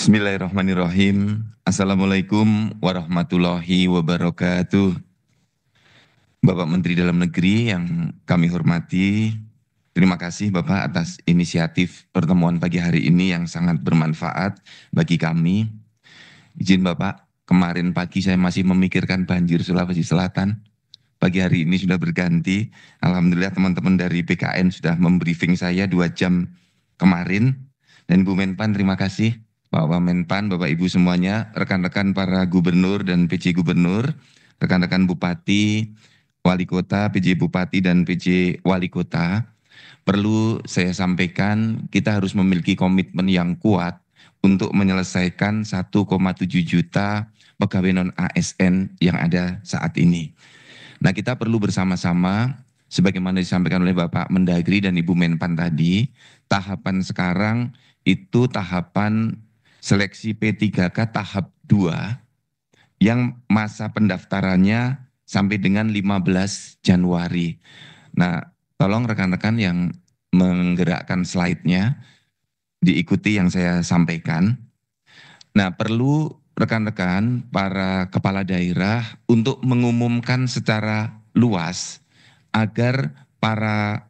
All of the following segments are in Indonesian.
Bismillahirrahmanirrahim. Assalamualaikum warahmatullahi wabarakatuh. Bapak Menteri Dalam Negeri yang kami hormati, terima kasih Bapak atas inisiatif pertemuan pagi hari ini yang sangat bermanfaat bagi kami. Izin Bapak, kemarin pagi saya masih memikirkan banjir Sulawesi Selatan. Pagi hari ini sudah berganti. Alhamdulillah teman-teman dari BKN sudah membriefing saya 2 jam kemarin. Dan Bu Menpan terima kasih. Bapak Menpan, Bapak Ibu semuanya, rekan-rekan para gubernur dan PJ gubernur, rekan-rekan bupati, wali kota, PJ bupati dan PJ wali kota, perlu saya sampaikan kita harus memiliki komitmen yang kuat untuk menyelesaikan 1,7 juta pegawai non-ASN yang ada saat ini. Nah, kita perlu bersama-sama, sebagaimana disampaikan oleh Bapak Mendagri dan Ibu Menpan tadi, tahapan sekarang itu tahapan seleksi P3K tahap 2 yang masa pendaftarannya sampai dengan 15 Januari. Nah, tolong rekan-rekan yang menggerakkan slide-nya diikuti yang saya sampaikan. Nah, perlu rekan-rekan para kepala daerah untuk mengumumkan secara luas agar para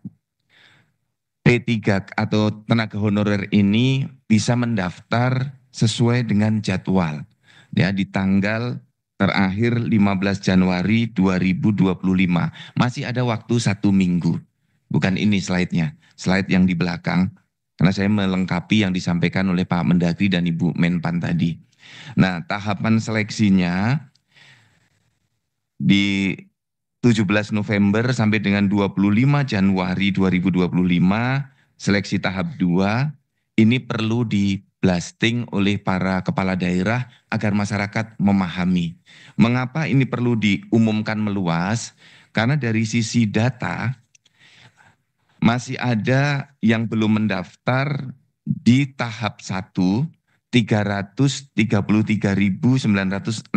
P3 atau tenaga honorer ini bisa mendaftar sesuai dengan jadwal. Ya, di tanggal terakhir 15 Januari 2025. Masih ada waktu 1 minggu. Bukan ini slide-nya, slide yang di belakang. Karena saya melengkapi yang disampaikan oleh Pak Mendagri dan Ibu Menpan tadi. Nah, tahapan seleksinya di 17 November sampai dengan 25 Januari 2025, seleksi tahap 2, ini perlu di-blasting oleh para kepala daerah agar masyarakat memahami. Mengapa ini perlu diumumkan meluas? Karena dari sisi data, masih ada yang belum mendaftar di tahap 1, 333.916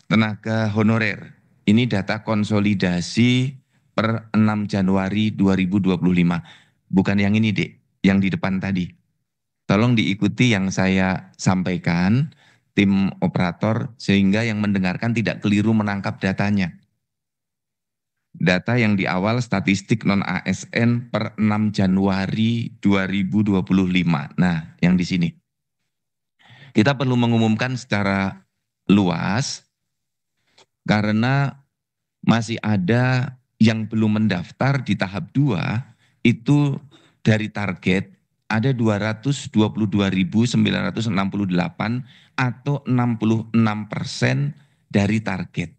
tenaga honorer. Ini data konsolidasi per 6 Januari 2025. Bukan yang ini, Dek, yang di depan tadi. Tolong diikuti yang saya sampaikan, tim operator, sehingga yang mendengarkan tidak keliru menangkap datanya. Data yang di awal statistik non-ASN per 6 Januari 2025. Nah, yang di sini. Kita perlu mengumumkan secara luas karena masih ada yang belum mendaftar di tahap 2, itu dari target ada 222.968 atau 66% dari target.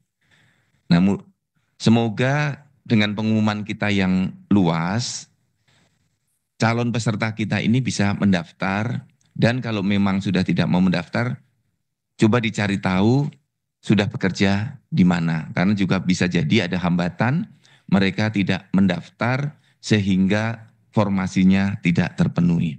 Namun semoga dengan pengumuman kita yang luas, calon peserta kita ini bisa mendaftar, dan kalau memang sudah tidak mau mendaftar, coba dicari tahu sudah bekerja di mana. Karena juga bisa jadi ada hambatan, mereka tidak mendaftar sehingga formasinya tidak terpenuhi.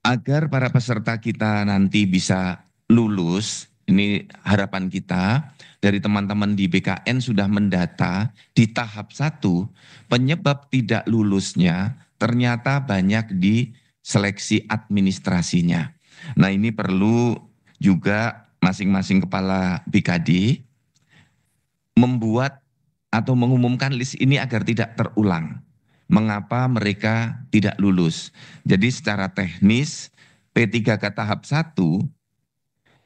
Agar para peserta kita nanti bisa lulus, ini harapan kita dari teman-teman di BKN sudah mendata di tahap 1, penyebab tidak lulusnya ternyata banyak di seleksi administrasinya. Nah, ini perlu juga masing-masing kepala BKD membuat atau mengumumkan list ini agar tidak terulang. Mengapa mereka tidak lulus? Jadi secara teknis P3K tahap 1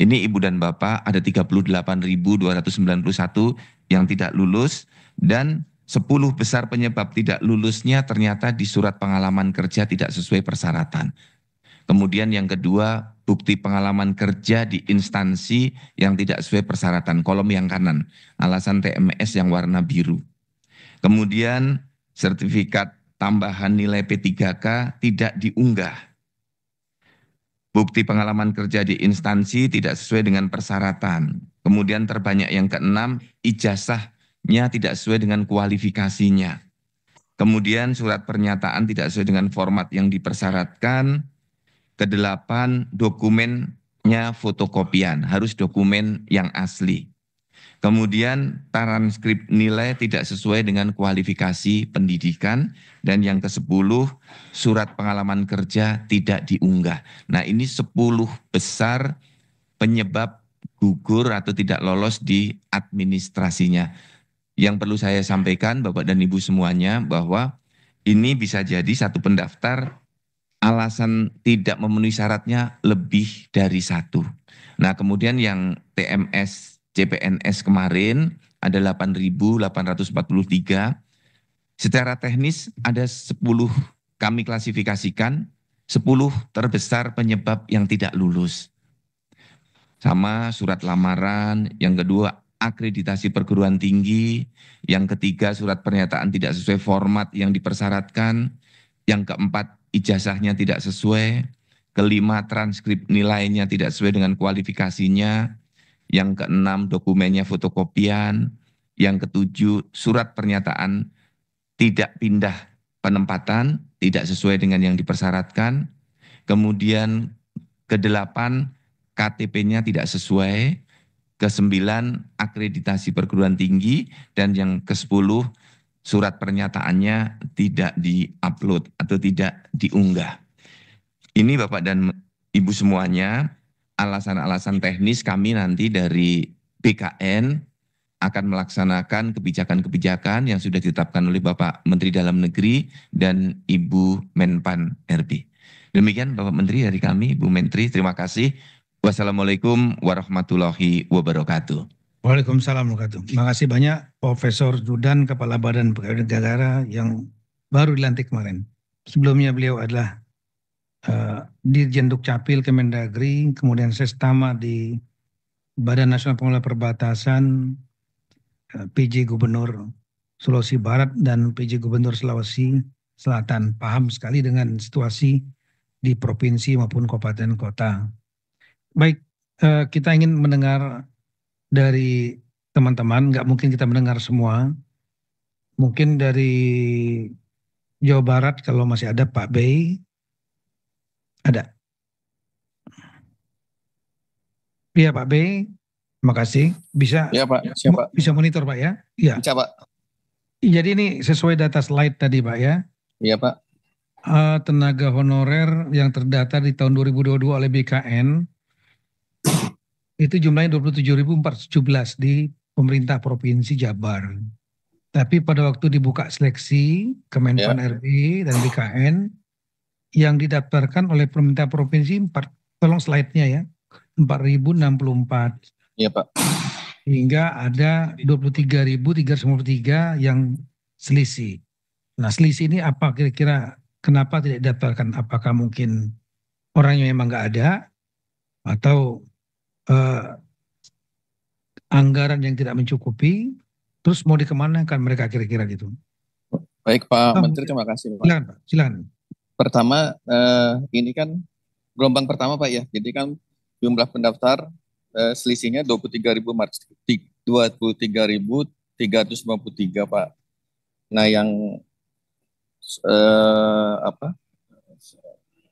ini Ibu dan Bapak ada 38.291 yang tidak lulus, dan 10 besar penyebab tidak lulusnya ternyata di surat pengalaman kerja tidak sesuai persyaratan. Kemudian yang kedua, bukti pengalaman kerja di instansi yang tidak sesuai persyaratan, kolom yang kanan, alasan TMS yang warna biru. Kemudian sertifikat tambahan nilai P3K tidak diunggah. Bukti pengalaman kerja di instansi tidak sesuai dengan persyaratan. Kemudian terbanyak yang keenam, ijazahnya tidak sesuai dengan kualifikasinya. Kemudian surat pernyataan tidak sesuai dengan format yang dipersyaratkan. Kedelapan, dokumennya fotokopian, harus dokumen yang asli. Kemudian transkrip nilai tidak sesuai dengan kualifikasi pendidikan. Dan yang ke-10, surat pengalaman kerja tidak diunggah. Nah, ini 10 besar penyebab gugur atau tidak lolos di administrasinya. Yang perlu saya sampaikan Bapak dan Ibu semuanya bahwa ini bisa jadi satu pendaftar alasan tidak memenuhi syaratnya lebih dari satu. Nah, kemudian yang TMS CPNS kemarin ada 8.843. Secara teknis ada 10 kami klasifikasikan, 10 terbesar penyebab yang tidak lulus. Sama surat lamaran, yang kedua akreditasi perguruan tinggi, yang ketiga surat pernyataan tidak sesuai format yang dipersyaratkan, yang keempat ijazahnya tidak sesuai, kelima transkrip nilainya tidak sesuai dengan kualifikasinya, yang keenam dokumennya fotokopian, yang ketujuh surat pernyataan tidak pindah penempatan, tidak sesuai dengan yang dipersyaratkan, kemudian kedelapan KTP-nya tidak sesuai, ke-9 akreditasi perguruan tinggi, dan yang ke-10 surat pernyataannya tidak diupload atau tidak diunggah. Ini Bapak dan Ibu semuanya alasan-alasan teknis kami nanti dari BKN akan melaksanakan kebijakan-kebijakan yang sudah ditetapkan oleh Bapak Menteri Dalam Negeri dan Ibu Menpan RB. Demikian Bapak Menteri dari kami, Bu Menteri, terima kasih. Wassalamualaikum warahmatullahi wabarakatuh. Waalaikumsalam warahmatullahi wabarakatuh. Terima kasih banyak Profesor Zudan, Kepala Badan Pegawai Negara yang baru dilantik kemarin. Sebelumnya beliau adalah Dirjen Dukcapil Kemendagri, kemudian Sestama di Badan Nasional Pengelola Perbatasan, PJ Gubernur Sulawesi Barat dan PJ Gubernur Sulawesi Selatan. Paham sekali dengan situasi di provinsi maupun kabupaten kota. Baik, kita ingin mendengar dari teman-teman, nggak mungkin kita mendengar semua. Mungkin dari Jawa Barat kalau masih ada Pak Bey. Ada. Iya Pak Bey, terima kasih. Bisa Ya Pak, siapa? Bisa monitor Pak ya? Iya. Bisa Pak. Jadi ini sesuai data slide tadi Pak ya. Iya Pak. Tenaga honorer yang terdata di tahun 2022 oleh BKN itu jumlahnya 27.417 di pemerintah Provinsi Jabar. Tapi pada waktu dibuka seleksi Kemenpan RB dan BKN yang didaftarkan oleh pemerintah provinsi tolong slide-nya ya, 4.064. Iya Pak. Hingga ada 23.353 yang selisih. Nah selisih ini apa kira-kira kenapa tidak didaftarkan? Apakah mungkin orangnya memang nggak ada atau anggaran yang tidak mencukupi, terus mau dikemanakan mereka kira-kira gitu? Baik Pak Menteri, terima kasih Pak. Silakan Pak, silakan. Pertama, ini kan gelombang pertama Pak ya, jadi kan jumlah pendaftar selisihnya 23.353 Pak. Nah yang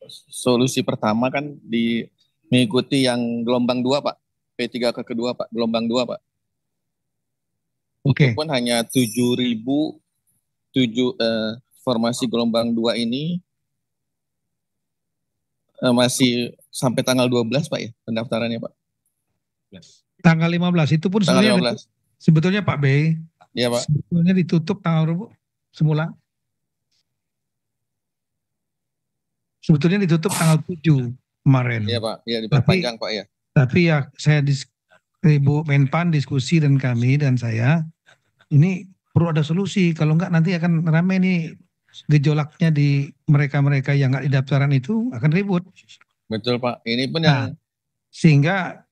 solusi pertama kan mengikuti yang gelombang 2 Pak, P3 ke kedua Pak, gelombang 2 Pak. Itu pun hanya 7.000 formasi gelombang 2 ini masih sampai tanggal 12 Pak ya pendaftarannya Pak. Tanggal 15 itu pun sebetulnya Pak Bey. Iya Pak. Sebetulnya ditutup tanggal semula. Sebetulnya ditutup tanggal 7 kemarin. Iya Pak, ya diperpanjang Pak ya. Tapi ya saya Ibu Menpan diskusi dan kami dan saya ini perlu ada solusi. Kalau enggak nanti akan ramai nih gejolaknya di mereka-mereka yang enggak didaftaran itu akan ribut. Betul Pak, ini pun yang sehingga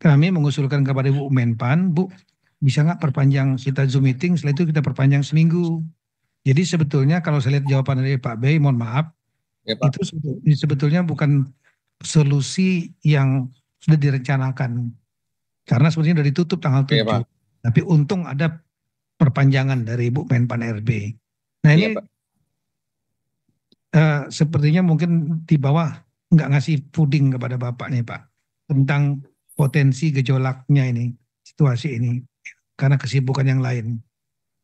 kami mengusulkan kepada Ibu Menpan, Bu bisa nggak perpanjang kita Zoom meeting, setelah itu kita perpanjang seminggu. Jadi sebetulnya kalau saya lihat jawaban dari Pak Bey, mohon maaf, ya, Pak, itu sebetulnya bukan solusi yang sudah direncanakan. Karena sebetulnya sudah ditutup tanggal 7. Ya, tapi untung ada perpanjangan dari Ibu Menpan RB. Nah ini sepertinya mungkin di bawah nggak ngasih puding kepada Bapak nih Pak. Tentang potensi gejolaknya ini. situasi ini karena kesibukan yang lain.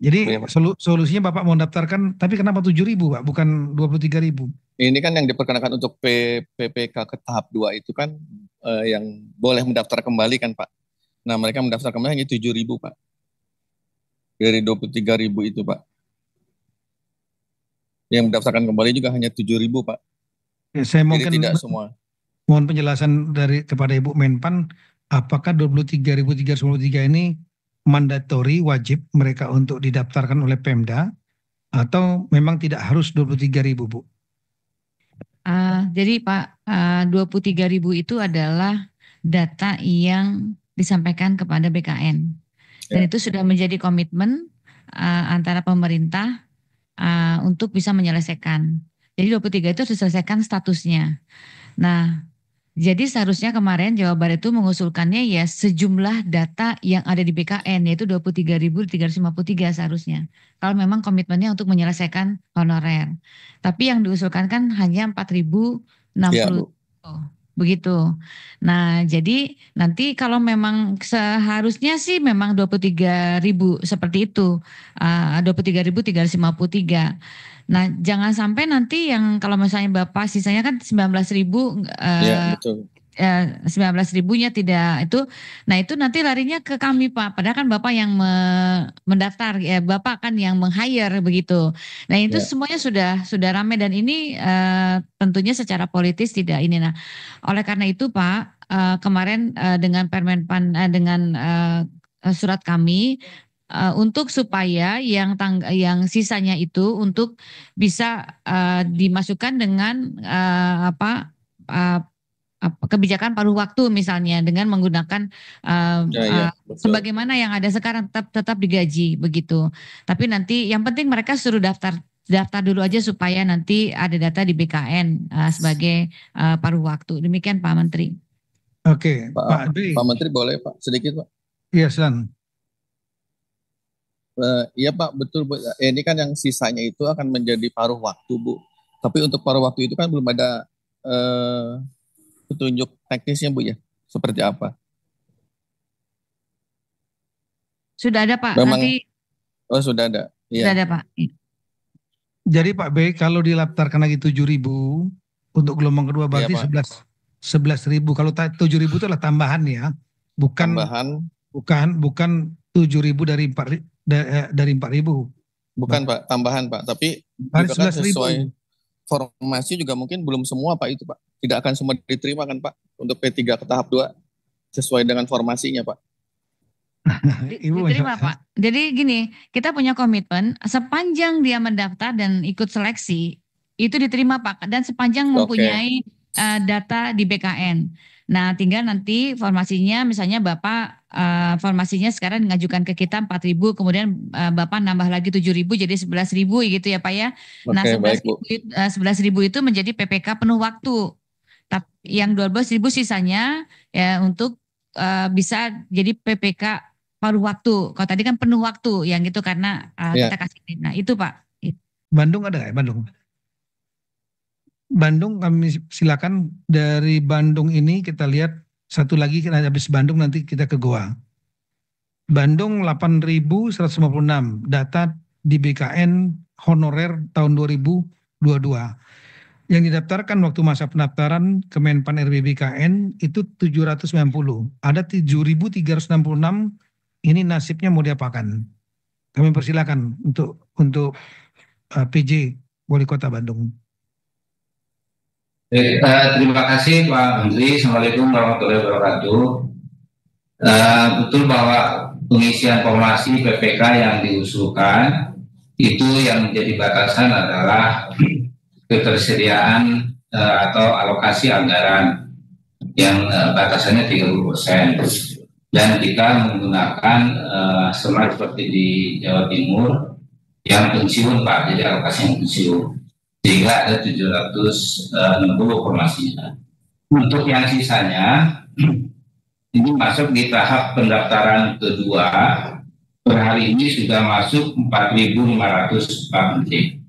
Jadi Iya, Pak. solusinya Bapak mau daftarkan, tapi kenapa 7.000 Pak, bukan 23.000? Ini kan yang diperkenakan untuk PPK ke tahap 2 itu kan yang boleh mendaftar kembali kan Pak. Nah mereka mendaftar kembali hanya 7.000 Pak. Dari 23.000 itu Pak. Yang mendaftarkan kembali juga hanya 7.000 Pak. Ya, saya Jadi mungkin tidak semua. mohon penjelasan kepada Ibu Menpan, apakah 23.353 ini mandatori wajib mereka untuk didaftarkan oleh Pemda atau memang tidak harus 23.000 Bu? Jadi Pak, 23.000 itu adalah data yang disampaikan kepada BKN. Dan Ya. itu sudah menjadi komitmen antara pemerintah untuk bisa menyelesaikan. Jadi 23 itu diselesaikan statusnya. Nah, jadi seharusnya kemarin Jawa Barat itu mengusulkannya ya sejumlah data yang ada di BKN, yaitu 23.353 seharusnya. Kalau memang komitmennya untuk menyelesaikan honorer. Tapi yang diusulkan kan hanya 4.060. Iya, Bu. Begitu. Nah, jadi nanti kalau memang seharusnya sih memang 23.000 seperti itu. 23.353. Nah, jangan sampai nanti yang kalau misalnya Bapak sisanya kan 19.000, Iya, betul. 19.000-nya tidak itu. Nah, itu nanti larinya ke kami Pak. Padahal kan Bapak yang mendaftar, ya Bapak kan yang meng-hire begitu. Nah, itu Ya. semuanya sudah ramai dan ini tentunya secara politis tidak ini. Nah, oleh karena itu Pak, kemarin dengan Permenpan dengan surat kami untuk supaya yang sisanya itu untuk bisa dimasukkan dengan kebijakan paruh waktu misalnya dengan menggunakan Ya, betul. sebagaimana yang ada sekarang tetap digaji begitu. Tapi nanti yang penting mereka suruh daftar dulu aja supaya nanti ada data di BKN sebagai paruh waktu. Demikian Pak Menteri. Oke, Pak Dwi. Pak Menteri boleh Pak sedikit Pak? Iya, silakan. Iya Pak, betul Bu. Ini kan yang sisanya itu akan menjadi paruh waktu Bu. Tapi untuk paruh waktu itu kan belum ada petunjuk teknisnya Bu ya, seperti apa? Sudah ada Pak, Memang, nanti sudah ada. sudah Iya. ada Pak. Jadi Pak B, kalau didaftarkan lagi 7.000 untuk gelombang kedua berarti Iya, Pak. 11.000. Kalau 7.000 itu adalah tambahan ya, bukan Tambahan, bukan 7.000 dari 4.000. bukan Pak, tambahan Pak. Tapi Dari juga kan 11.000. sesuai formasi juga mungkin belum semua Pak itu Pak. Tidak akan semua diterima kan Pak untuk P3 ke tahap 2 sesuai dengan formasinya Pak. Ibu Diterima Pak. Jadi gini, kita punya komitmen sepanjang dia mendaftar dan ikut seleksi itu diterima Pak, dan sepanjang mempunyai data di BKN. Nah, tinggal nanti formasinya misalnya Bapak formasinya sekarang mengajukan ke kita 4.000, kemudian Bapak nambah lagi 7.000 jadi 11.000 gitu ya Pak ya. Nah, 11.000 itu menjadi PPK penuh waktu. Tapi yang 12.000 sisanya ya untuk bisa jadi PPK paruh waktu. Kalau tadi kan penuh waktu yang gitu karena kita kasih. Nah, itu Pak. Bandung ada nggak ya? Bandung kami silakan. Dari Bandung ini kita lihat satu lagi, kita habis Bandung nanti kita ke Goa. Bandung 8.156 data di BKN honorer tahun 2022. Yang didaftarkan waktu masa pendaftaran Kemenpan RB BKN itu 790. Ada 7.366 ini nasibnya mau diapakan? Kami persilakan untuk PJ Wali Kota Bandung. Terima kasih Pak Menteri. Assalamualaikum warahmatullahi wabarakatuh. Betul bahwa pengisian formasi PPK yang diusulkan itu yang menjadi batasan adalah ketersediaan atau alokasi anggaran yang batasannya 30%. Dan kita menggunakan sama seperti di Jawa Timur yang pensiun Pak, jadi alokasi yang pensiun. Sehingga ada 760 formasinya. Untuk yang sisanya, ini masuk di tahap pendaftaran kedua. Per hari ini sudah masuk 4.500 Pak Menteri.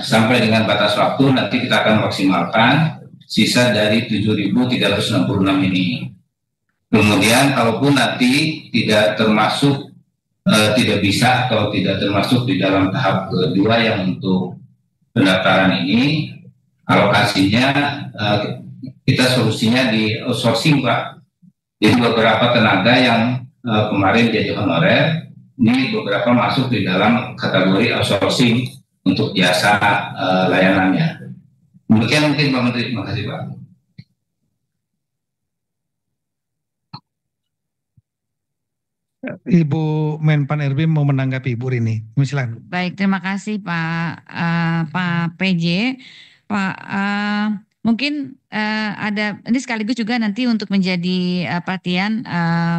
Sampai dengan batas waktu nanti kita akan maksimalkan sisa dari 7.366 ini. Kemudian kalaupun nanti tidak termasuk tidak bisa atau tidak termasuk di dalam tahap kedua yang untuk pendaftaran ini, alokasinya kita solusinya di outsourcing, Pak. Jadi beberapa tenaga yang kemarin jadi honorer, ini beberapa masuk di dalam kategori outsourcing untuk jasa layanannya. Demikian mungkin Pak Menteri. Terima kasih, Pak. Ibu Menpan RB mau menanggapi Bu Rini. Silakan. Baik, terima kasih Pak PJ. Pak, mungkin ada ini sekaligus juga nanti untuk menjadi perhatian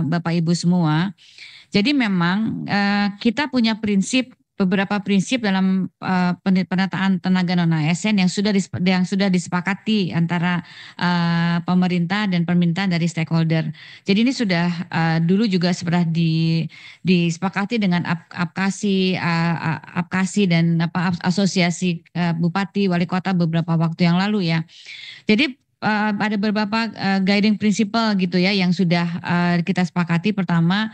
Bapak Ibu semua. Jadi memang kita punya beberapa prinsip dalam penataan tenaga non ASN yang sudah disepakati antara pemerintah dan permintaan dari stakeholder. Jadi ini sudah dulu juga sudah disepakati dengan APKASI dan asosiasi bupati wali kota beberapa waktu yang lalu ya. Jadi ada beberapa guiding principle gitu ya yang sudah kita sepakati. Pertama,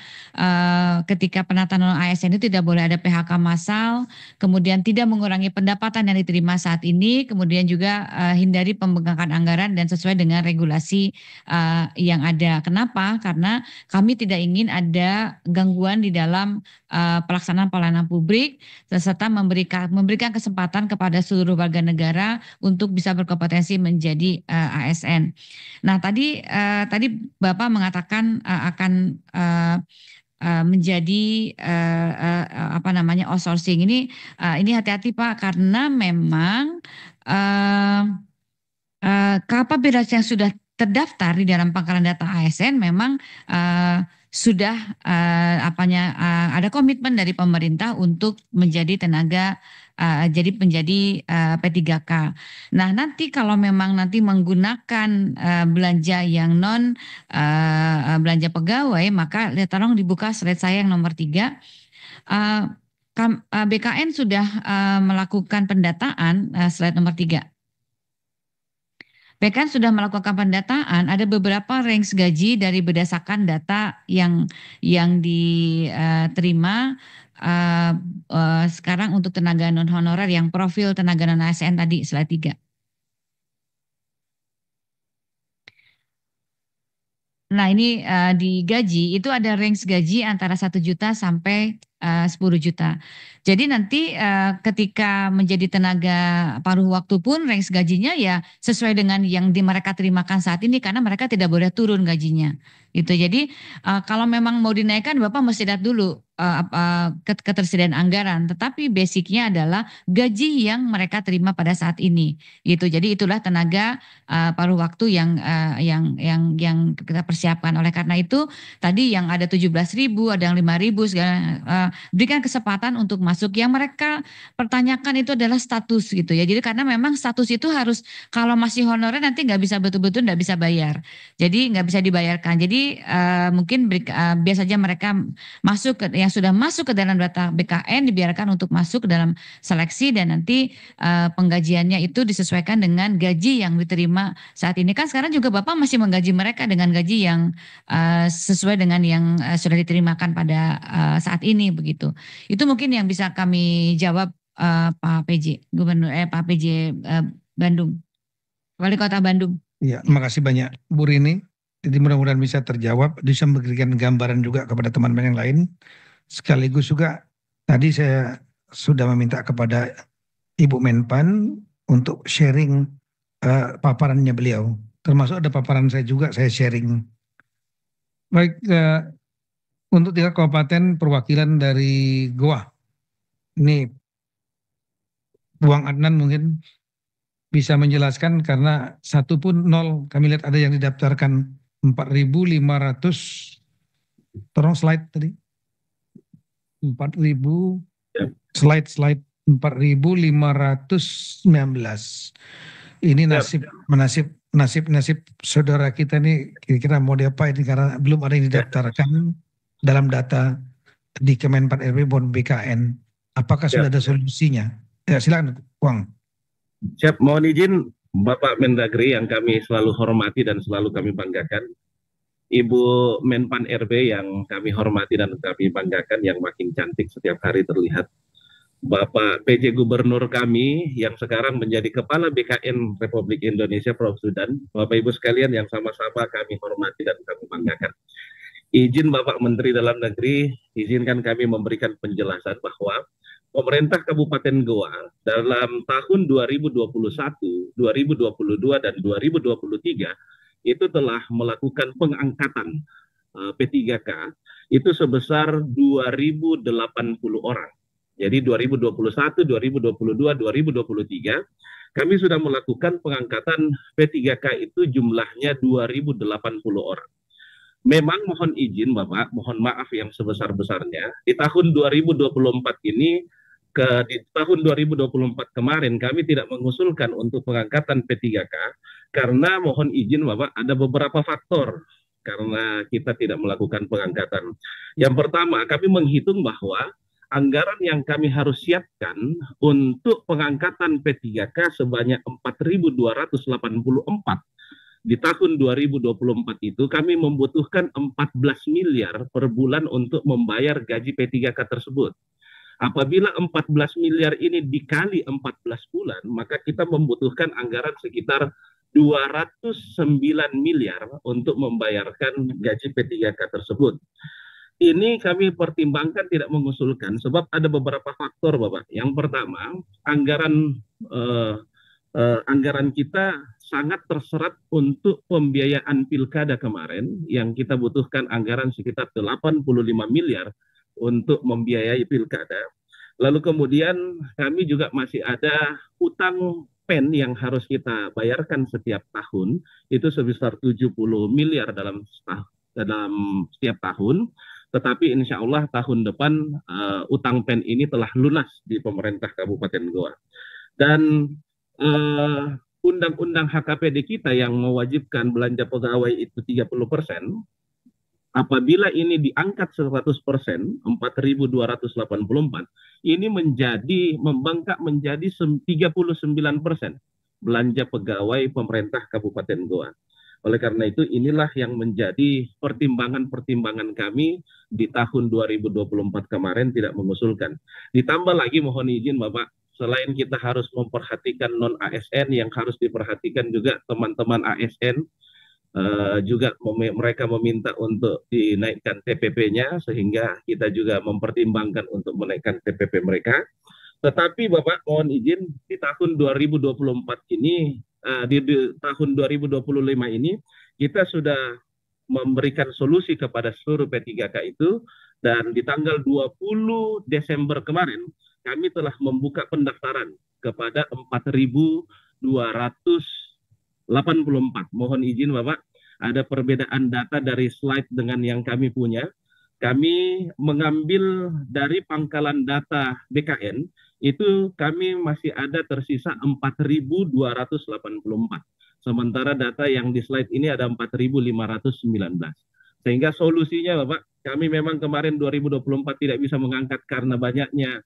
ketika penataan non ASN itu tidak boleh ada PHK massal, kemudian tidak mengurangi pendapatan yang diterima saat ini, kemudian juga hindari pembengkakan anggaran dan sesuai dengan regulasi yang ada. Kenapa? Karena kami tidak ingin ada gangguan di dalam pelaksanaan pelayanan publik serta memberikan kesempatan kepada seluruh warga negara untuk bisa berkompetensi menjadi ASN. Nah, tadi Bapak mengatakan akan menjadi outsourcing. Ini hati-hati Pak, karena memang kapabilitas yang sudah terdaftar di dalam pangkalan data ASN memang sudah ada komitmen dari pemerintah untuk menjadi menjadi P3K. Nah, nanti kalau memang nanti menggunakan belanja yang non belanja pegawai, maka tolong dibuka slide saya yang nomor 3. BKN sudah melakukan pendataan, slide nomor 3. BKN sudah melakukan pendataan, ada beberapa range gaji dari berdasarkan data yang diterima sekarang untuk tenaga non honorer yang profil tenaga non ASN tadi slide 3. Nah, ini di gaji itu ada range gaji antara 1 juta sampai 10 juta. Jadi nanti ketika menjadi tenaga paruh waktu pun range gajinya ya sesuai dengan yang mereka terimakan saat ini, karena mereka tidak boleh turun gajinya. Gitu. Jadi kalau memang mau dinaikkan, Bapak mesti lihat dulu ketersediaan anggaran. Tetapi basicnya adalah gaji yang mereka terima pada saat ini. Gitu. Jadi itulah tenaga paruh waktu yang kita persiapkan. Oleh karena itu tadi yang ada 17.000, ada yang 5.000 segala, berikan kesempatan untuk masuk. Yang mereka pertanyakan itu adalah status gitu ya. Jadi karena memang status itu harus, kalau masih honorer nanti nggak bisa betul-betul nggak bisa bayar. Jadi nggak bisa dibayarkan. Jadi mungkin biasa saja mereka yang sudah masuk ke dalam data BKN dibiarkan untuk masuk ke dalam seleksi, dan nanti penggajiannya itu disesuaikan dengan gaji yang diterima saat ini. Kan sekarang juga Bapak masih menggaji mereka dengan gaji yang sesuai dengan yang sudah diterimakan pada saat ini begitu. Itu mungkin yang bisa kami jawab Pak PJ Pak PJ Bandung, Wali Kota Bandung. Iya, terima kasih banyak Bu Rini. Jadi mudah-mudahan bisa terjawab, bisa memberikan gambaran juga kepada teman-teman yang lain. Sekaligus juga tadi saya sudah meminta kepada Ibu Menpan untuk sharing paparannya beliau. Termasuk ada paparan saya juga, saya sharing. Baik, untuk 3 kabupaten perwakilan dari Goa. Ini Buang Adnan mungkin bisa menjelaskan, karena 1 pun 0. Kami lihat ada yang didaftarkan 4.500. Tolong slide tadi. 4.000 slide 4.519. Ini nasib saudara kita nih, kira-kira mau diapain ini, karena belum ada yang didaftarkan dalam data di Kemenpan RB maupun BKN. Apakah sudah ada solusinya? Ya, silakan Wang. Siap, mohon izin Bapak Mendagri yang kami selalu hormati dan selalu kami banggakan. Ibu Menpan RB yang kami hormati dan kami banggakan, yang makin cantik setiap hari terlihat, Bapak PJ Gubernur kami yang sekarang menjadi Kepala BKN Republik Indonesia, Prof. Zudan, Bapak Ibu sekalian yang sama-sama kami hormati dan kami banggakan. Izin Bapak Menteri Dalam Negeri, izinkan kami memberikan penjelasan bahwa pemerintah Kabupaten Goa dalam tahun 2021, 2022, dan 2023 itu telah melakukan pengangkatan P3K itu sebesar 2080 orang. Jadi 2021, 2022, 2023 kami sudah melakukan pengangkatan P3K itu jumlahnya 2080 orang. Memang mohon izin Bapak, mohon maaf yang sebesar-besarnya, di tahun 2024 ini, di tahun 2024 kemarin kami tidak mengusulkan untuk pengangkatan P3K karena mohon izin Bapak ada beberapa faktor karena kita tidak melakukan pengangkatan. Yang pertama, kami menghitung bahwa anggaran yang kami harus siapkan untuk pengangkatan P3K sebanyak 4.284 di tahun 2024 itu kami membutuhkan 14 miliar per bulan untuk membayar gaji P3K tersebut. Apabila 14 miliar ini dikali 14 bulan, maka kita membutuhkan anggaran sekitar 209 miliar untuk membayarkan gaji P3K tersebut. Ini kami pertimbangkan tidak mengusulkan sebab ada beberapa faktor Bapak. Yang pertama, anggaran kita sangat terserat untuk pembiayaan pilkada kemarin yang kita butuhkan anggaran sekitar 85 miliar untuk membiayai pilkada. Lalu kemudian kami juga masih ada utang PEN yang harus kita bayarkan setiap tahun itu sebesar 70 miliar dalam setiap tahun. Tetapi insya Allah tahun depan utang PEN ini telah lunas di pemerintah Kabupaten Goa. Dan undang-undang HKPD kita yang mewajibkan belanja pegawai itu 30%, apabila ini diangkat 100%, 4.284, ini membengkak menjadi 39% belanja pegawai pemerintah Kabupaten Goa. Oleh karena itu inilah yang menjadi pertimbangan-pertimbangan kami di tahun 2024 kemarin tidak mengusulkan. Ditambah lagi mohon izin Bapak, selain kita harus memperhatikan non-ASN, yang harus diperhatikan juga teman-teman ASN, juga mereka meminta untuk dinaikkan TPP-nya, sehingga kita juga mempertimbangkan untuk menaikkan TPP mereka. Tetapi Bapak mohon izin, di tahun 2024 ini, di tahun 2025 ini, kita sudah memberikan solusi kepada seluruh P3K itu, dan di tanggal 20 Desember kemarin, kami telah membuka pendaftaran kepada 4.284. Mohon izin Bapak, ada perbedaan data dari slide dengan yang kami punya. Kami mengambil dari pangkalan data BKN, itu kami masih ada tersisa 4.284. Sementara data yang di slide ini ada 4.519. Sehingga solusinya Bapak, kami memang kemarin 2024 tidak bisa mengangkat karena banyaknya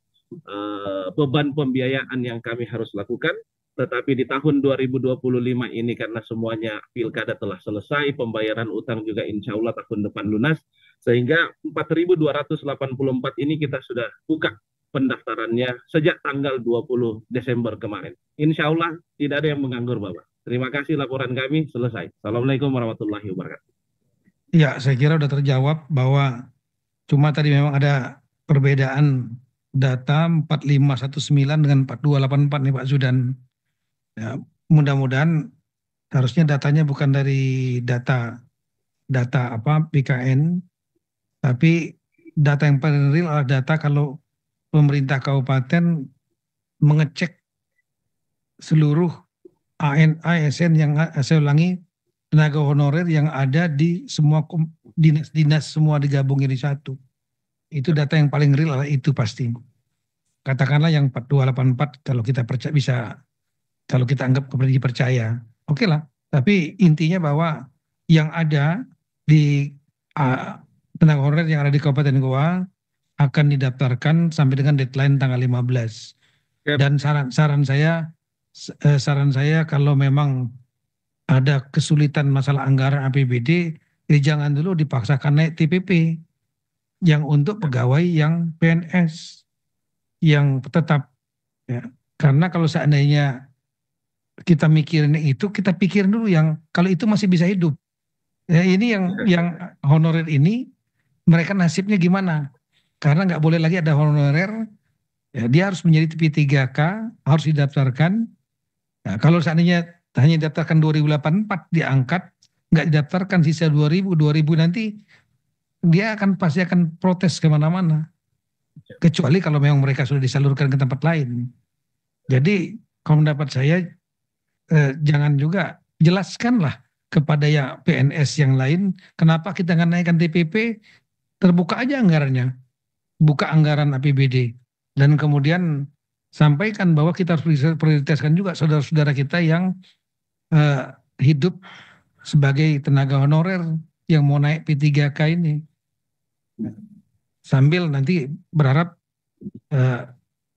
beban pembiayaan yang kami harus lakukan, tetapi di tahun 2025 ini karena semuanya pilkada telah selesai, pembayaran utang juga insya Allah tahun depan lunas, sehingga 4.284 ini kita sudah buka pendaftarannya sejak tanggal 20 Desember kemarin. Insya Allah tidak ada yang menganggur Bapak. Terima kasih, laporan kami selesai. Assalamualaikum warahmatullahi wabarakatuh. Ya, saya kira sudah terjawab bahwa cuma tadi memang ada perbedaan data 4519 dengan 4284 nih Pak Zudan. Ya, mudah-mudahan harusnya datanya bukan dari data BKN, tapi data yang paling real adalah data kalau pemerintah kabupaten mengecek seluruh ASN yang saya ulangi tenaga honorer yang ada di semua dinas-dinas semua digabungin di satu. Itu data yang paling real adalah itu pasti. Katakanlah yang 4284 kalau kita percaya kalau kita anggap dipercaya, oke lah. Tapi intinya bahwa yang ada di tenaga honorer yang ada di Kabupaten Goa akan didaftarkan sampai dengan deadline tanggal 15. Yep. Dan saran saya kalau memang ada kesulitan masalah anggaran APBD, jangan dulu dipaksakan naik TPP yang untuk pegawai yang PNS yang tetap ya. Karena kalau seandainya kita mikirin itu, kita pikirin dulu yang kalau itu masih bisa hidup. Ya, ini yang honorer ini mereka nasibnya gimana? Karena nggak boleh lagi ada honorer, ya, dia harus menjadi P3K, harus didaftarkan. Nah, kalau seandainya hanya didaftarkan 2084 diangkat, nggak didaftarkan sisa 2000 nanti dia pasti akan protes kemana-mana. Kecuali kalau memang mereka sudah disalurkan ke tempat lain. Jadi kalau mendapat saya jangan juga jelaskanlah kepada ya PNS yang lain kenapa kita nggak naikkan TPP, terbuka aja anggarannya, buka anggaran APBD dan kemudian sampaikan bahwa kita harus prioritaskan juga saudara-saudara kita yang hidup sebagai tenaga honorer yang mau naik P3K ini, sambil nanti berharap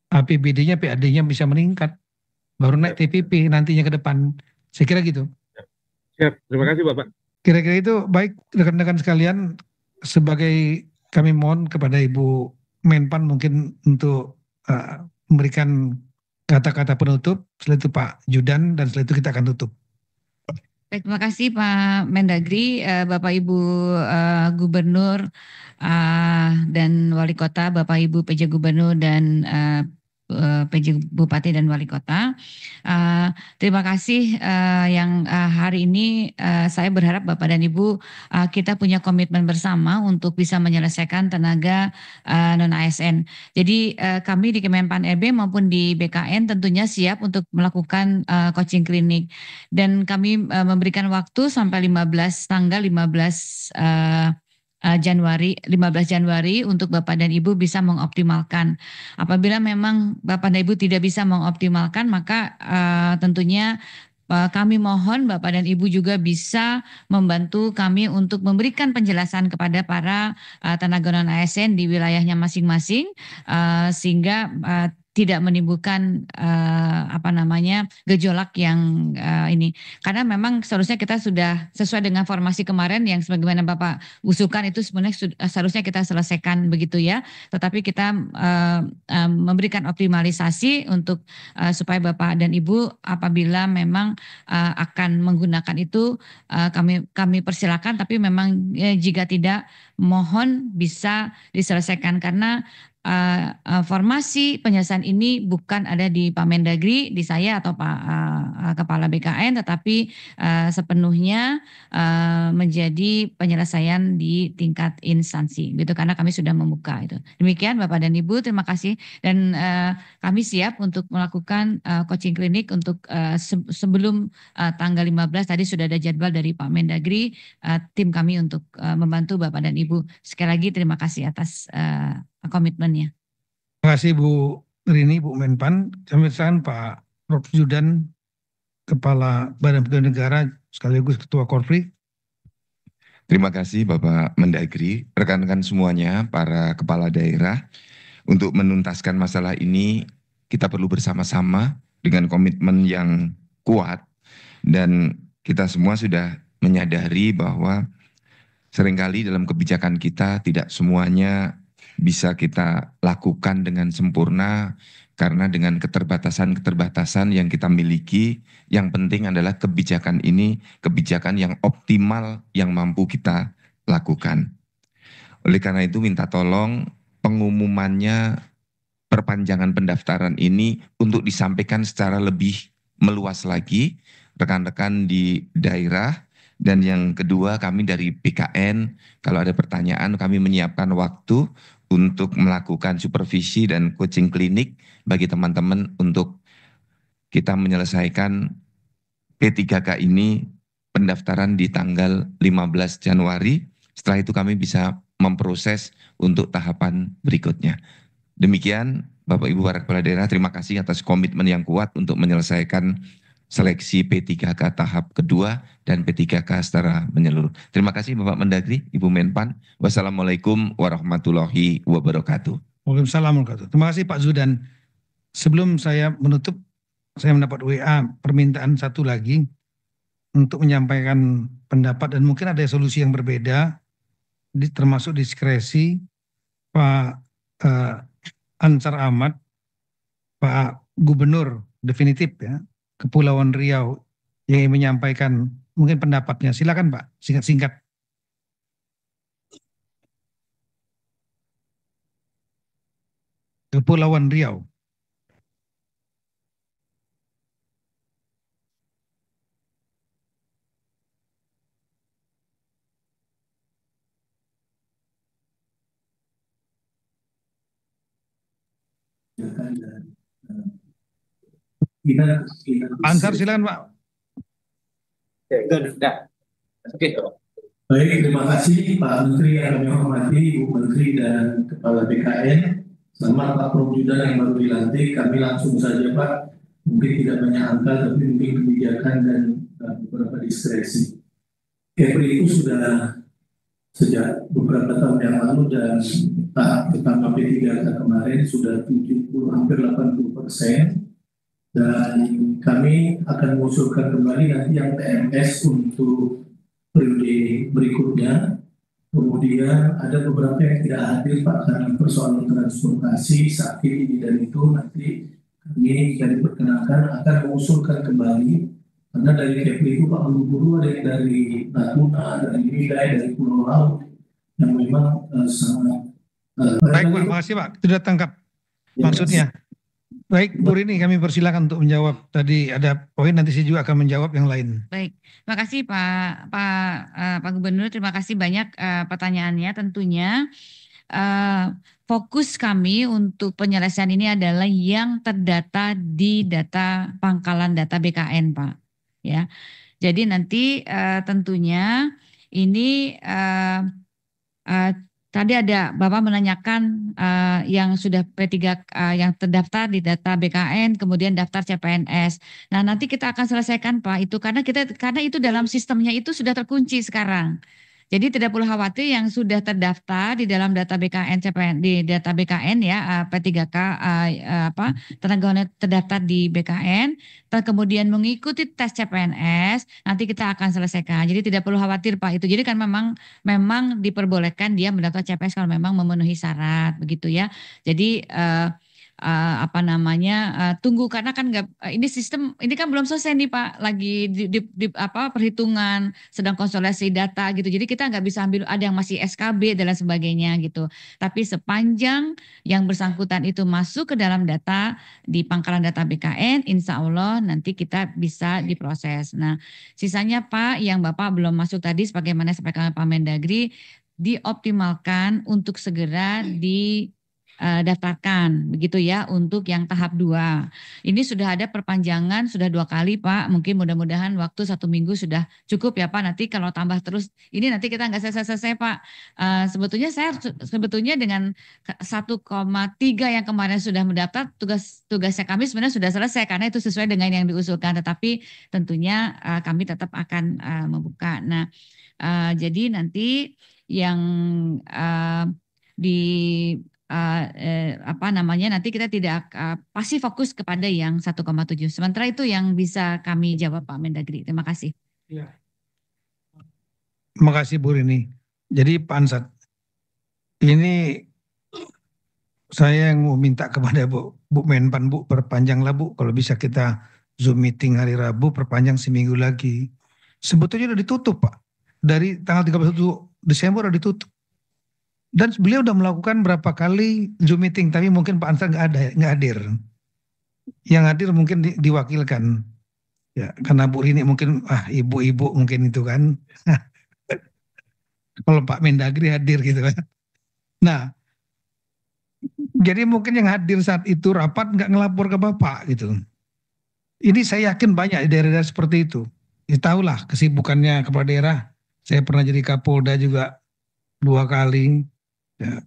APBD-nya, PAD-nya bisa meningkat, baru naik TPP nantinya ke depan. Saya kira gitu. Siap, terima kasih Bapak. Kira-kira itu baik rekan-rekan sekalian, sebagai kami mohon kepada Ibu Menpan mungkin untuk memberikan kata-kata penutup, setelah itu Pak Judan, dan setelah itu kita akan tutup. Baik, terima kasih Pak Mendagri, Bapak Ibu Gubernur dan Wali Kota, Bapak Ibu PJ Gubernur dan PJ Bupati dan Wali Kota. Terima kasih yang hari ini saya berharap Bapak dan Ibu kita punya komitmen bersama untuk bisa menyelesaikan tenaga non-ASN. Jadi kami di Kemenpan RB maupun di BKN tentunya siap untuk melakukan coaching klinik, dan kami memberikan waktu sampai tanggal 15 Januari untuk Bapak dan Ibu bisa mengoptimalkan. Apabila memang Bapak dan Ibu tidak bisa mengoptimalkan, maka tentunya kami mohon Bapak dan Ibu juga bisa membantu kami untuk memberikan penjelasan kepada para tenaga non-ASN di wilayahnya masing-masing, sehingga tidak menimbulkan gejolak yang ini. Karena memang seharusnya kita sudah sesuai dengan formasi kemarin yang sebagaimana Bapak usulkan itu sebenarnya seharusnya kita selesaikan begitu ya. Tetapi kita memberikan optimalisasi untuk supaya Bapak dan Ibu apabila memang akan menggunakan itu kami persilakan, tapi memang jika tidak mohon bisa diselesaikan karena formasi penyelesaian ini bukan ada di Pak Mendagri, di saya atau Pak Kepala BKN, tetapi sepenuhnya menjadi penyelesaian di tingkat instansi, gitu, karena kami sudah membuka itu. Demikian Bapak dan Ibu, terima kasih, dan kami siap untuk melakukan coaching klinik untuk sebelum tanggal 15 tadi sudah ada jadwal dari Pak Mendagri, tim kami untuk membantu Bapak dan Ibu. Sekali lagi terima kasih atas komitmennya. Terima kasih Bu Rini, Bu Menpan. Kami sampaikan Pak Prof. Judan, Kepala Badan Pemerintah Negara sekaligus Ketua Korpri. Terima kasih Bapak Mendagri, rekan-rekan semuanya, para kepala daerah. Untuk menuntaskan masalah ini, kita perlu bersama-sama dengan komitmen yang kuat, dan kita semua sudah menyadari bahwa seringkali dalam kebijakan kita tidak semuanya bisa kita lakukan dengan sempurna karena dengan keterbatasan-keterbatasan yang kita miliki. Yang penting adalah kebijakan ini kebijakan yang optimal yang mampu kita lakukan. Oleh karena itu minta tolong pengumumannya perpanjangan pendaftaran ini untuk disampaikan secara lebih meluas lagi rekan-rekan di daerah. Dan yang kedua, kami dari BKN kalau ada pertanyaan kami menyiapkan waktu untuk melakukan supervisi dan coaching klinik bagi teman-teman untuk kita menyelesaikan P3K ini pendaftaran di tanggal 15 Januari. Setelah itu kami bisa memproses untuk tahapan berikutnya. Demikian Bapak Ibu para kepala daerah, terima kasih atas komitmen yang kuat untuk menyelesaikan seleksi P3K tahap kedua dan P3K secara menyeluruh. Terima kasih Bapak Mendagri, Ibu Menpan. Wassalamualaikum warahmatullahi wabarakatuh. Waalaikumsalam warahmatullahi wabarakatuh. Terima kasih Pak Zudan. Sebelum saya menutup, saya mendapat WA permintaan satu lagi. untuk menyampaikan pendapat dan mungkin ada solusi yang berbeda, termasuk diskresi Pak Ansar Ahmad, Pak Gubernur definitif ya Kepulauan Riau yang ingin menyampaikan mungkin pendapatnya. Silakan Pak, singkat-singkat. Kepulauan Riau. Ansar silakan Pak. Oke. Baik, terima kasih Pak Menteri yang kami hormati, Ibu Menteri dan Kepala BKN. Selamat Pak Prof. Judan yang baru dilantik. Kami langsung saja Pak, mungkin tidak banyak angka tapi mungkin kebijakan dan beberapa diskresi. Kepri itu sudah sejak beberapa tahun yang lalu dan tahap pertama P3K kemarin sudah 70 hampir 80%. Dan kami akan mengusulkan kembali nanti yang TMS untuk periode berikutnya. Kemudian ada beberapa yang tidak hadir Pak karena persoalan transportasi, sakit ini dan itu nanti kami jika diperkenankan akan mengusulkan kembali karena dari Kepri itu Pak Guru ada yang dari Natuna, dari Midai, dari Pulau Laut yang memang sangat baik Pak, makasih Pak, sudah tangkap maksudnya. Baik, Bu Rini, kami persilakan untuk menjawab. Tadi ada poin, nanti saya juga akan menjawab yang lain. Baik, terima kasih Pak Gubernur. Terima kasih banyak pertanyaannya. Tentunya fokus kami untuk penyelesaian ini adalah yang terdata di data pangkalan data BKN, Pak. Ya, jadi nanti tentunya ini tadi ada Bapak menanyakan yang sudah P3 yang terdaftar di data BKN, kemudian daftar CPNS. Nah, nanti kita akan selesaikan Pak itu karena itu dalam sistemnya itu sudah terkunci sekarang. Jadi tidak perlu khawatir yang sudah terdaftar di dalam data BKN CPN di data BKN ya P3K tenaga honorer terdaftar di BKN dan kemudian mengikuti tes CPNS nanti kita akan selesaikan. Jadi tidak perlu khawatir Pak itu. Jadi kan memang diperbolehkan dia mendaftar CPNS kalau memang memenuhi syarat begitu ya. Jadi tunggu karena kan ini sistem ini kan belum selesai nih Pak lagi di perhitungan sedang konsolidasi data gitu jadi kita nggak bisa ambil ada yang masih SKB dan lain sebagainya gitu tapi sepanjang yang bersangkutan itu masuk ke dalam data di pangkalan data BKN insya Allah nanti kita bisa diproses. Nah sisanya Pak yang Bapak belum masuk tadi sebagaimana disampaikan Pak Mendagri dioptimalkan untuk segera daftarkan begitu ya untuk yang tahap 2. Ini sudah ada perpanjangan sudah 2 kali Pak. Mungkin mudah-mudahan waktu 1 minggu sudah cukup ya Pak. Nanti kalau tambah terus ini nanti kita nggak selesai Pak. Sebetulnya dengan 1,3 yang kemarin sudah mendaftar tugasnya kami sebenarnya sudah selesai karena itu sesuai dengan yang diusulkan. Tetapi tentunya kami tetap akan membuka. Nah jadi nanti yang nanti kita tidak pasti fokus kepada yang 1,7. Sementara itu yang bisa kami jawab Pak Mendagri. Terima kasih. Ya. Terima kasih Bu Rini. Jadi Pak Ansat, ini saya yang mau minta kepada Bu Menpan Bu perpanjanglah Bu. Kalau bisa kita Zoom meeting hari Rabu perpanjang seminggu lagi. Sebetulnya udah ditutup Pak. Dari tanggal 31 Desember udah ditutup. Dan beliau sudah melakukan berapa kali Zoom meeting, tapi mungkin Pak Ansar nggak hadir. Yang hadir mungkin diwakilkan, ya karena Bu Rini mungkin ibu-ibu mungkin itu kan. Kalau Pak Mendagri hadir gitu kan. Nah, jadi mungkin yang hadir saat itu rapat nggak ngelapor ke Bapak gitu. Ini saya yakin banyak di daerah-daerah seperti itu. Ya tahulah kesibukannya kepala daerah. Saya pernah jadi Kapolda juga 2 kali. Ya,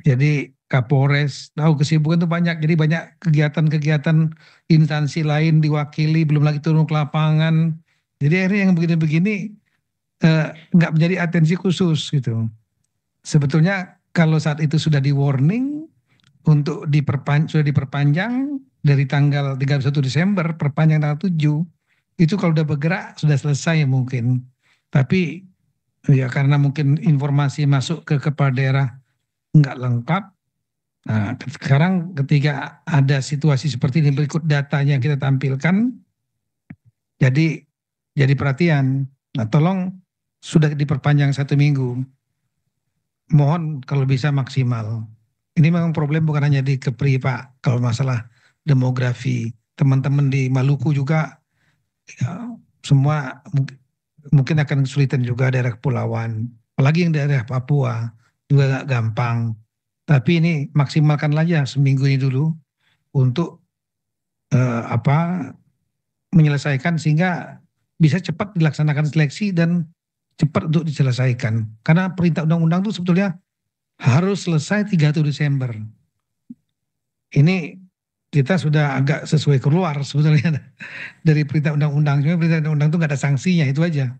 jadi Kapolres tahu kesibukan itu banyak, jadi banyak kegiatan-kegiatan instansi lain diwakili, belum lagi turun ke lapangan. Jadi akhirnya yang begini-begini nggak menjadi atensi khusus gitu. Sebetulnya kalau saat itu sudah di warning untuk sudah diperpanjang dari tanggal 31 Desember, perpanjang tanggal 7, itu kalau udah bergerak sudah selesai mungkin. Tapi ya karena mungkin informasi masuk ke kepala daerah nggak lengkap. Nah, sekarang ketika ada situasi seperti ini berikut datanya kita tampilkan, jadi perhatian. Nah, tolong sudah diperpanjang 1 minggu. Mohon kalau bisa maksimal. Ini memang problem bukan hanya di Kepri Pak, kalau masalah demografi. Teman-teman di Maluku juga ya, semua mungkin akan kesulitan juga daerah kepulauan. Apalagi yang daerah Papua juga gak gampang. Tapi ini maksimalkan aja seminggu ini dulu untuk menyelesaikan sehingga bisa cepat dilaksanakan seleksi dan cepat untuk diselesaikan. Karena perintah undang-undang itu sebetulnya harus selesai 31 Desember. Ini kita sudah agak sesuai keluar sebetulnya dari perintah undang-undang. Cuma perintah undang-undang itu nggak ada sanksinya, itu aja.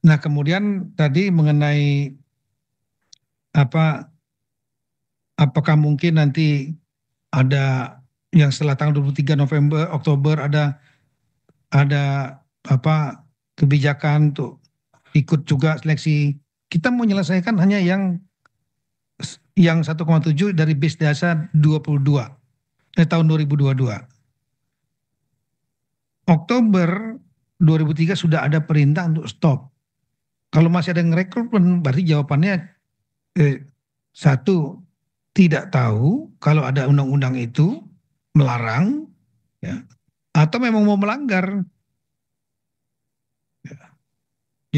Nah kemudian tadi mengenai apakah mungkin nanti ada yang setelah tanggal 23 Oktober ada kebijakan untuk ikut juga seleksi. Kita mau menyelesaikan hanya yang 1,7 dari base dasar 22 tahun 2022. Oktober 2003 sudah ada perintah untuk stop. Kalau masih ada yang rekrutmen, berarti jawabannya satu, tidak tahu kalau ada undang-undang itu melarang, ya, atau memang mau melanggar. Ya.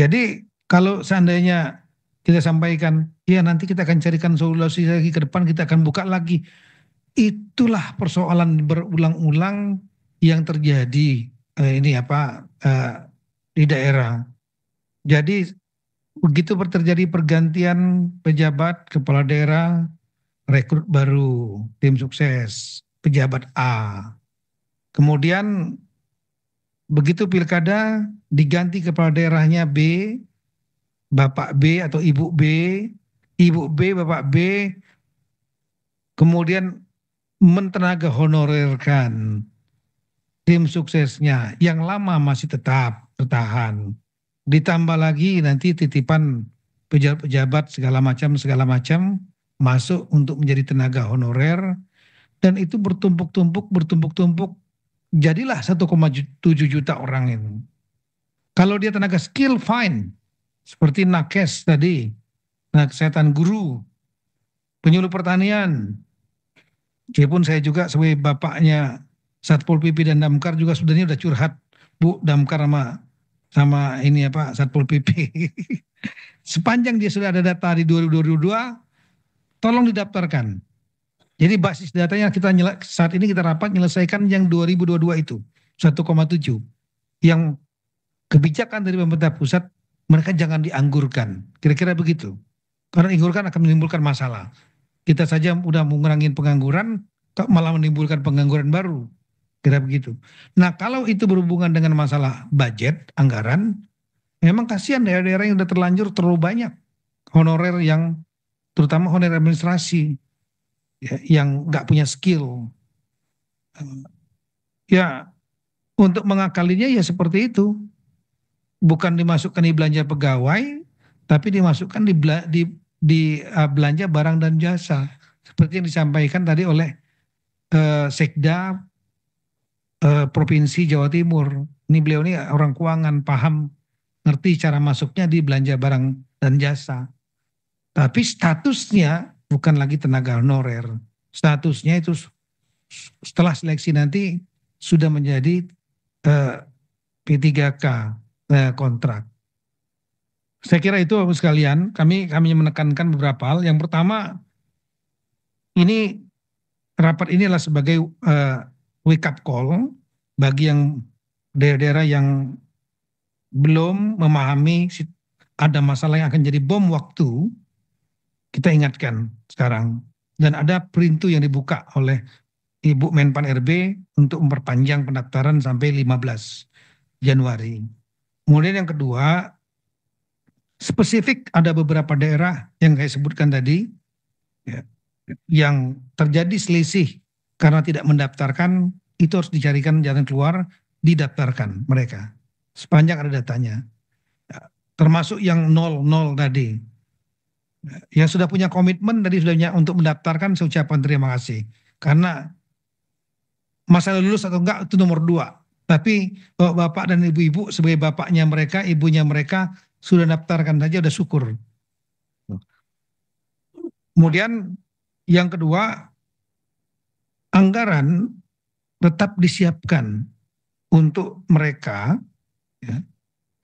Jadi kalau seandainya kita sampaikan, ya nanti kita akan carikan solusi lagi ke depan, kita akan buka lagi. Itulah persoalan berulang-ulang yang terjadi di daerah. Jadi begitu terjadi pergantian pejabat kepala daerah, rekrut baru, tim sukses, pejabat A. Kemudian begitu pilkada diganti kepala daerahnya B, Bapak B atau Ibu B, Bapak B, kemudian mentenaga honorerkan tim suksesnya yang lama masih tetap bertahan. Ditambah lagi nanti titipan pejabat segala macam masuk untuk menjadi tenaga honorer dan itu bertumpuk-tumpuk jadilah 1,7 juta orang ini. Kalau dia tenaga skill fine seperti nakes tadi, tenaga kesehatan guru, penyuluh pertanian. Meskipun saya juga sebagai bapaknya Satpol PP dan Damkar juga sudah curhat, Bu, Damkar sama Satpol PP. Sepanjang dia sudah ada data di 2022, tolong didaftarkan. Jadi basis datanya saat ini kita rapat menyelesaikan yang 2022 itu 1,7. Yang kebijakan dari pemerintah pusat mereka jangan dianggurkan. Kira-kira begitu. Karena dianggurkan akan menimbulkan masalah. Kita saja udah mengurangi pengangguran, malah menimbulkan pengangguran baru. Kira begitu. Nah kalau itu berhubungan dengan masalah budget, anggaran, memang kasihan daerah-daerah yang udah terlanjur terlalu banyak honorer yang, terutama honorer administrasi, ya, yang nggak punya skill. Ya untuk mengakalinya ya seperti itu. Bukan dimasukkan di belanja pegawai, tapi dimasukkan di belanja barang dan jasa. Seperti yang disampaikan tadi oleh Sekda Provinsi Jawa Timur. Ini beliau ini orang keuangan, paham, ngerti cara masuknya di belanja barang dan jasa. Tapi statusnya bukan lagi tenaga honorer. Statusnya itu setelah seleksi nanti sudah menjadi P3K kontrak. Saya kira itu Bapak sekalian, kami menekankan beberapa hal. Yang pertama, ini rapat ini adalah sebagai wake up call bagi yang daerah-daerah yang belum memahami ada masalah yang akan jadi bom waktu. Kita ingatkan sekarang. Dan ada perintu yang dibuka oleh Ibu Menpan RB untuk memperpanjang pendaftaran sampai 15 Januari. Kemudian yang kedua, spesifik ada beberapa daerah yang saya sebutkan tadi, ya, yang terjadi selisih karena tidak mendaftarkan, itu harus dicarikan jalan keluar didaftarkan mereka. Sepanjang ada datanya. Termasuk yang 00 tadi. Yang sudah punya komitmen tadi sudah punya untuk mendaftarkan, saya ucapkan terima kasih. Karena masalah lulus atau enggak itu nomor 2. Tapi bapak dan ibu-ibu sebagai bapaknya mereka, ibunya mereka sudah daftarkan saja, udah syukur. Kemudian yang kedua, anggaran tetap disiapkan untuk mereka ya,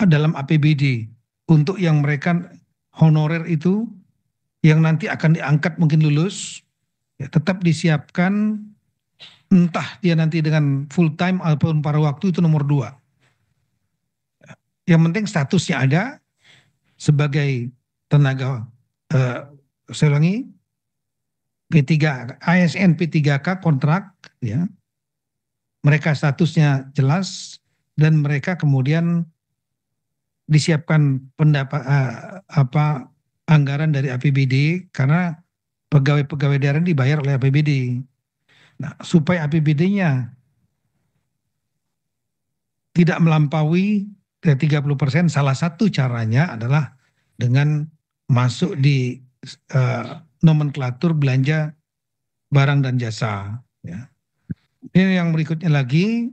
dalam APBD. Untuk yang mereka honorer itu yang nanti akan diangkat mungkin lulus, ya, tetap disiapkan. Entah dia nanti dengan full time ataupun paruh waktu, itu nomor 2. Yang penting statusnya ada sebagai tenaga, saya ulangi, P3, ASN P3K kontrak, ya. Mereka statusnya jelas dan mereka kemudian disiapkan anggaran dari APBD karena pegawai-pegawai daerah dibayar oleh APBD. Nah, supaya APBD-nya tidak melampaui 30%, salah satu caranya adalah dengan masuk di nomenklatur belanja barang dan jasa. Ya. Ini yang berikutnya lagi,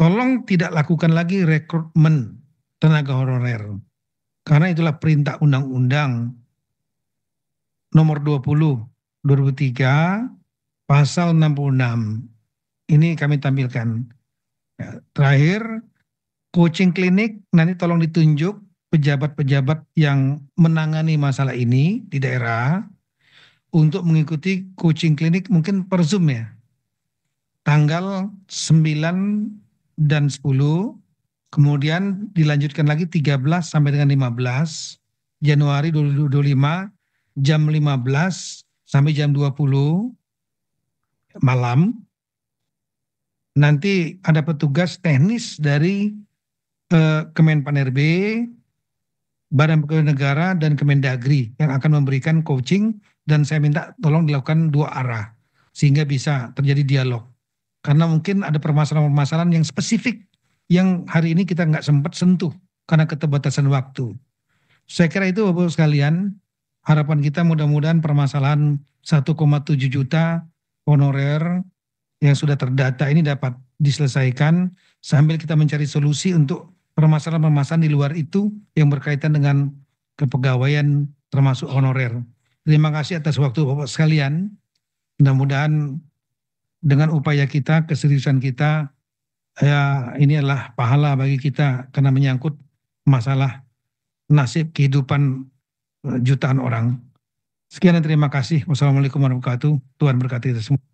tolong tidak lakukan lagi rekrutmen tenaga honorer. Karena itulah perintah undang-undang nomor 20 2003 pasal 66. Ini kami tampilkan. Ya, terakhir, coaching klinik nanti tolong ditunjuk pejabat-pejabat yang menangani masalah ini di daerah untuk mengikuti coaching klinik mungkin per Zoom ya. Tanggal 9 dan 10, kemudian dilanjutkan lagi 13 sampai dengan 15 Januari 2025 jam 15 sampai jam 20 malam. Nanti ada petugas teknis dari Kemenpan-RB, Badan Pegawai Negara, dan Kemendagri yang akan memberikan coaching, dan saya minta tolong dilakukan 2 arah sehingga bisa terjadi dialog. Karena mungkin ada permasalahan-permasalahan yang spesifik yang hari ini kita nggak sempat sentuh karena keterbatasan waktu. Saya kira itu Bapak sekalian, harapan kita mudah-mudahan permasalahan 1,7 juta honorer yang sudah terdata ini dapat diselesaikan sambil kita mencari solusi untuk permasalahan-permasalahan di luar itu yang berkaitan dengan kepegawaian termasuk honorer. Terima kasih atas waktu Bapak sekalian. Mudah-mudahan dengan upaya kita, keseriusan kita, ya ini adalah pahala bagi kita karena menyangkut masalah nasib kehidupan jutaan orang. Sekian dan terima kasih. Wassalamualaikum warahmatullahi wabarakatuh. Tuhan berkati kita semua.